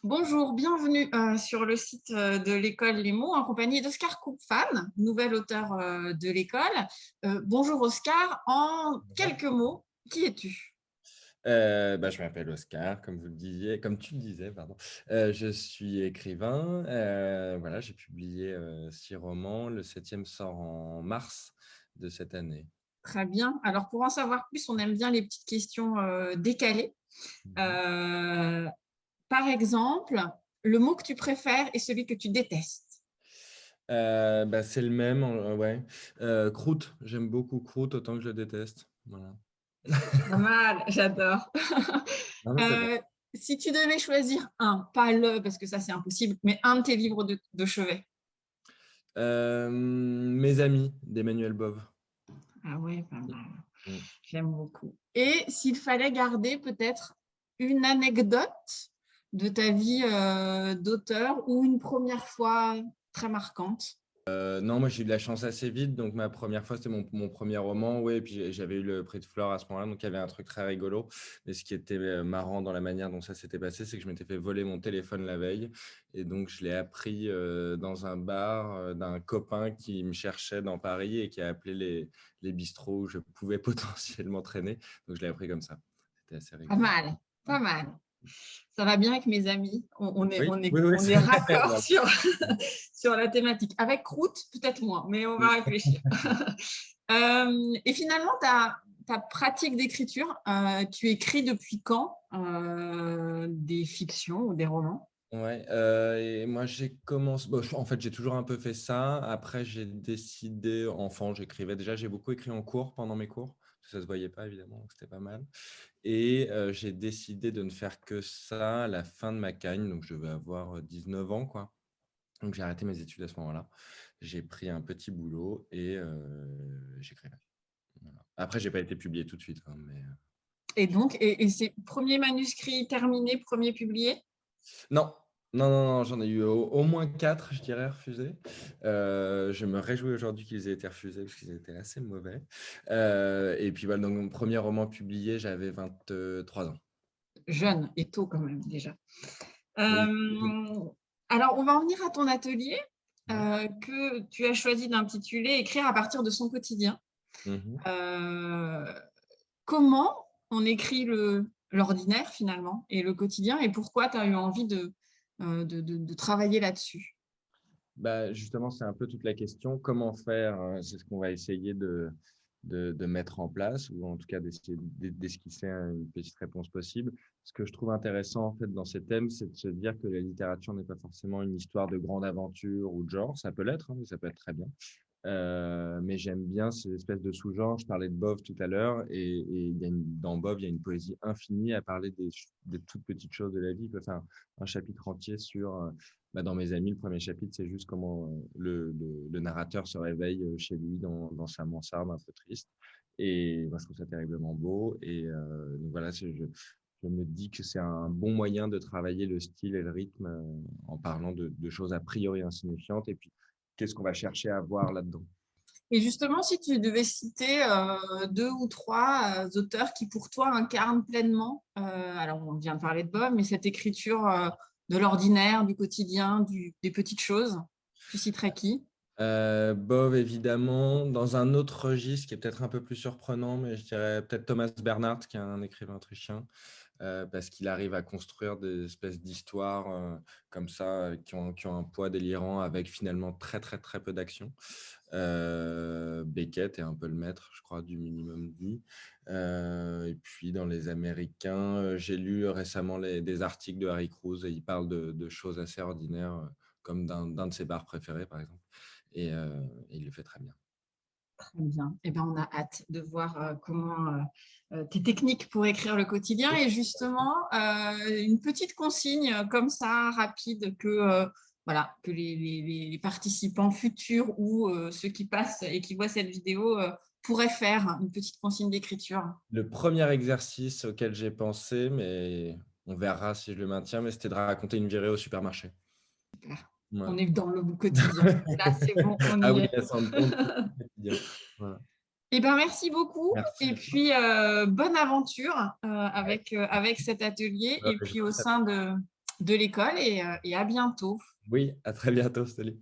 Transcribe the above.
Bonjour, bienvenue sur le site de l'école Les Mots en compagnie d'Oscar Koupfan, nouvel auteur de l'école. Bonjour Oscar, en Bonjour. quelques mots, qui es-tu? Je m'appelle Oscar, comme vous le disiez, comme tu le disais, pardon. Je suis écrivain. Voilà, j'ai publié 6 romans. Le septième sort en mars de cette année. Très bien. Alors pour en savoir plus, on aime bien les petites questions décalées. Mhm. Euh, Par exemple, le mot que tu préfères et celui que tu détestes. C'est le même, ouais. Croûte, j'aime beaucoup Croûte autant que je le déteste. Voilà. Pas mal, j'adore. Non, mais c'est vrai. Euh, Si tu devais choisir un, pas le, parce que ça c'est impossible, mais un de tes livres de chevet. Mes amis d'Emmanuel Bove. Ah ouais, pas mal. Mm. J'aime beaucoup. Et s'il fallait garder peut-être une anecdote de ta vie d'auteur ou une première fois très marquante. Non, moi j'ai eu de la chance assez vite. Donc ma première fois, c'était mon premier roman. Ouais, et puis j'avais eu le prix de Flore à ce moment-là. Donc il y avait un truc très rigolo. Mais ce qui était marrant dans la manière dont ça s'était passé, c'est que je m'étais fait voler mon téléphone la veille. Et donc je l'ai appris dans un bar d'un copain qui me cherchait dans Paris et qui a appelé les bistrots où je pouvais potentiellement traîner. Donc je l'ai appris comme ça. C'était assez Pas rigolo. mal, Ouais. pas mal. Ça va bien avec mes amis. Oui, oui, oui. On est raccord Voilà. sur, sur la thématique. Avec Croûte, peut-être moins, mais on va réfléchir. Et finalement, ta pratique d'écriture, tu écris depuis quand des fictions ou des romans? Ouais, et moi j'ai commencé. Bon, en fait, j'ai toujours un peu fait ça. Après, j'ai décidé, enfant, j'écrivais. Déjà, j'ai beaucoup écrit en cours pendant mes cours, parce que ça se voyait pas évidemment, donc c'était pas mal. Et j'ai décidé de ne faire que ça à la fin de ma cagne, donc je devais avoir 19 ans, quoi. Donc j'ai arrêté mes études à ce moment-là. J'ai pris un petit boulot et j'écrivais. Voilà. Après, j'ai pas été publié tout de suite, hein, mais Et donc, et ces premiers manuscrits terminés, premiers publiés? non, non, non, non, j'en ai eu au moins 4, je dirais, refusés. Je me réjouis aujourd'hui qu'ils aient été refusés parce qu'ils étaient assez mauvais. Et puis voilà, donc mon premier roman publié, j'avais 23 ans. Jeune et tôt quand même déjà. Oui. Euh, alors, on va en venir à ton atelier Ouais. que tu as choisi d'intituler Écrire à partir de son quotidien. Mhm. Euh, Comment on écrit l'ordinaire finalement et le quotidien et pourquoi tu as eu envie de travailler là-dessus? Bah, justement, c'est un peu toute la question. Comment faire? C'est ce qu'on va essayer de mettre en place, ou en tout cas d'essayer d'esquisser une petite réponse possible. Ce que je trouve intéressant en fait dans ces thèmes, c'est de se dire que la littérature n'est pas forcément une histoire de grande aventure ou de genre. Ça peut l'être, hein, mais ça peut être très bien. Mais j'aime bien ces espèces de sous-genres. Je parlais de Bove tout à l'heure, et dans Bove, il y a une poésie infinie à parler des toutes petites choses de la vie. Il peut faire un chapitre entier sur, dans Mes amis, le premier chapitre, c'est juste comment le narrateur se réveille chez lui dans sa mansarde un peu triste. Et moi, je trouve ça terriblement beau. Et donc voilà, je me dis que c'est un bon moyen de travailler le style et le rythme en parlant de choses a priori insignifiantes. Et puis, qu'est-ce qu'on va chercher à voir là-dedans? Et justement, si tu devais citer deux ou trois auteurs qui pour toi incarnent pleinement, alors on vient de parler de Bob, mais cette écriture de l'ordinaire, du quotidien, des petites choses, tu citerais qui? Bove, évidemment. Dans un autre registre qui est peut-être un peu plus surprenant, mais je dirais peut-être Thomas Bernhard, qui est un écrivain autrichien, parce qu'il arrive à construire des espèces d'histoires comme ça, qui ont un poids délirant, avec finalement très, très, très peu d'action. Beckett est un peu le maître, je crois, du minimum dit. Et puis, dans les Américains, j'ai lu récemment des articles de Harry Crews, et il parle de choses assez ordinaires, comme d'un de ses bars préférés, par exemple. Et il le fait très bien. Très bien. Eh ben, on a hâte de voir comment tes techniques pour écrire le quotidien et justement une petite consigne comme ça rapide que voilà que les participants futurs ou ceux qui passent et qui voient cette vidéo pourraient faire une petite consigne d'écriture. Le premier exercice auquel j'ai pensé, mais on verra si je le maintiens, mais c'était de raconter une virée au supermarché. Super. On Voilà. est dans le quotidien. Là, c'est bon, on Ah y oui, est. là, on est au quotidien. Voilà. Eh ben, merci beaucoup Merci et à toi. puis bonne aventure avec cet atelier Ouais, et j'ai puis au très sein de de l'école et à bientôt. Oui, à très bientôt. Salut.